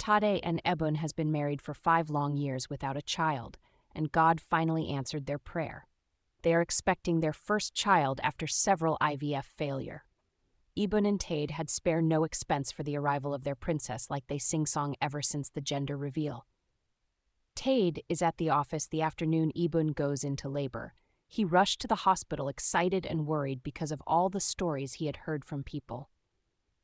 TADE and EBUN has been married for 5 long years without a child, and God finally answered their prayer. They are expecting their first child after several IVF failure. EBUN and TADE had spared no expense for the arrival of their princess, like they sing-song ever since the gender reveal. TADE is at the office the afternoon EBUN goes into labor. He rushed to the hospital excited and worried because of all the stories he had heard from people.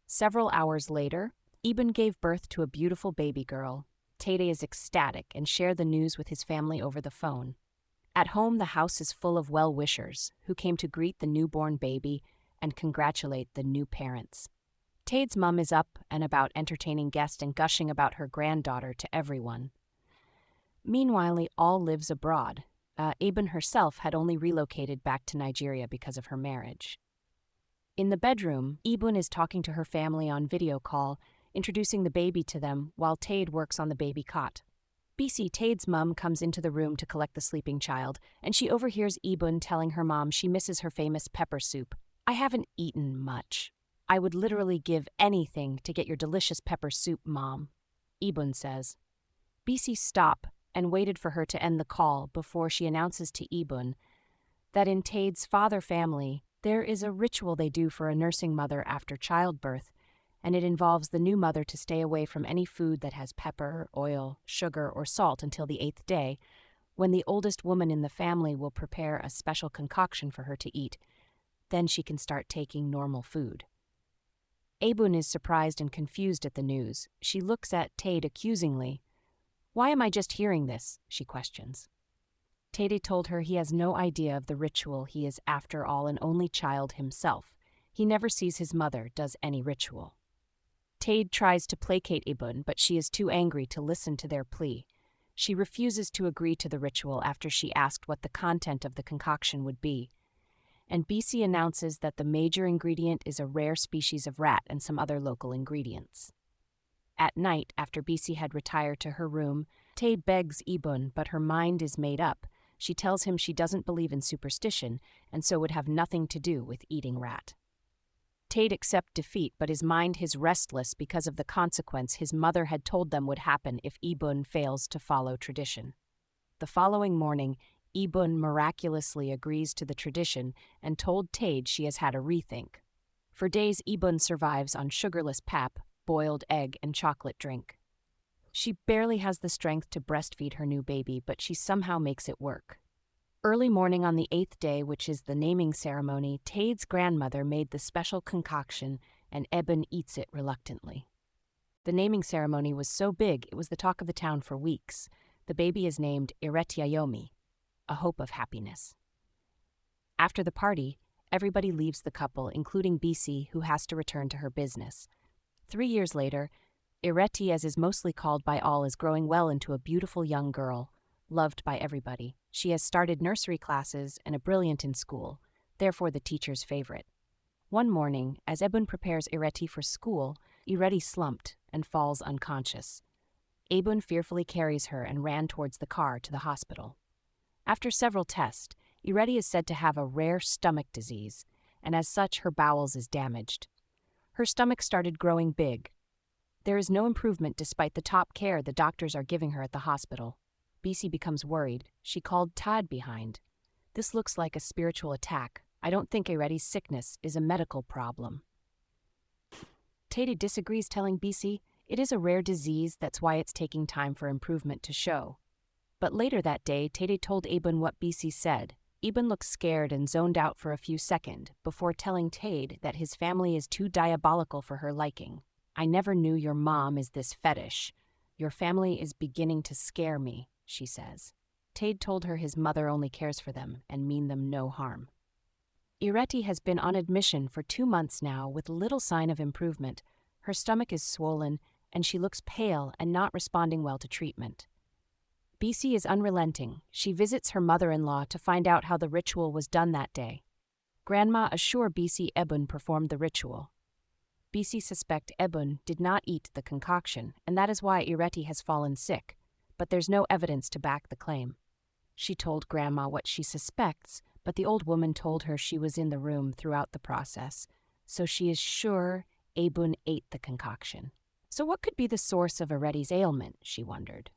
Several hours later, EBUN gave birth to a beautiful baby girl. TADE is ecstatic and shared the news with his family over the phone. At home, the house is full of well-wishers who came to greet the newborn baby and congratulate the new parents. TADE's mom is up and about entertaining guests and gushing about her granddaughter to everyone. Meanwhile, all lives abroad. EBUN herself had only relocated back to Nigeria because of her marriage. In the bedroom, EBUN is talking to her family on video call, introducing the baby to them while TADE works on the baby cot. BISI, TADE's mom, comes into the room to collect the sleeping child, and she overhears EBUN telling her mom she misses her famous pepper soup. "I haven't eaten much. I would literally give anything to get your delicious pepper soup, Mom," EBUN says. BISI stopped and waited for her to end the call before she announces to EBUN that in TADE's father family, there is a ritual they do for a nursing mother after childbirth, and it involves the new mother to stay away from any food that has pepper, oil, sugar, or salt until the 8th day, when the oldest woman in the family will prepare a special concoction for her to eat. Then she can start taking normal food. EBUN is surprised and confused at the news. She looks at TADE accusingly. "Why am I just hearing this?" she questions. TADE told her he has no idea of the ritual. He is, after all, an only child himself. He never sees his mother does any ritual. TADE tries to placate EBUN, but she is too angry to listen to their plea. She refuses to agree to the ritual after she asked what the content of the concoction would be. And BISI announces that the major ingredient is a rare species of rat and some other local ingredients. At night, after BISI had retired to her room, TADE begs EBUN, but her mind is made up. She tells him she doesn't believe in superstition, and so would have nothing to do with eating rat. TADE accepts defeat, but his mind is restless because of the consequence his mother had told them would happen if EBUN fails to follow tradition. The following morning, EBUN miraculously agrees to the tradition and told TADE she has had a rethink. For days, EBUN survives on sugarless pap, boiled egg, and chocolate drink. She barely has the strength to breastfeed her new baby, but she somehow makes it work. Early morning on the 8th day, which is the naming ceremony, TADE's grandmother made the special concoction, and EBUN eats it reluctantly. The naming ceremony was so big it was the talk of the town for weeks. The baby is named IRETI, a hope of happiness. After the party, everybody leaves the couple, including BISI, who has to return to her business. 3 years later, IRETI, as is mostly called by all, is growing well into a beautiful young girl, loved by everybody. She has started nursery classes and is brilliant in school, therefore the teacher's favorite. One morning, as EBUN prepares IRETI for school, IRETI slumped and falls unconscious. EBUN fearfully carries her and ran towards the car to the hospital. After several tests, IRETI is said to have a rare stomach disease, and as such her bowels is damaged. Her stomach started growing big. There is no improvement despite the top care the doctors are giving her at the hospital. BISI becomes worried. She called TADE behind. "This looks like a spiritual attack. I don't think IRETI's sickness is a medical problem." TADE disagrees, telling BISI it is a rare disease, that's why it's taking time for improvement to show. But later that day, TADE told EBUN what BISI said. EBUN looked scared and zoned out for a few seconds before telling TADE that his family is too diabolical for her liking. "I never knew your mom is this fetish. Your family is beginning to scare me," she says. TADE told her his mother only cares for them and mean them no harm. IRETI has been on admission for 2 months now with little sign of improvement. Her stomach is swollen and she looks pale and not responding well to treatment. BISI is unrelenting. She visits her mother-in-law to find out how the ritual was done that day. Grandma assures BISI EBUN performed the ritual. BISI suspect EBUN did not eat the concoction, and that is why IRETI has fallen sick, but there's no evidence to back the claim. She told Grandma what she suspects, but the old woman told her she was in the room throughout the process, so she is sure EBUN ate the concoction. So what could be the source of IRETI's ailment, she wondered.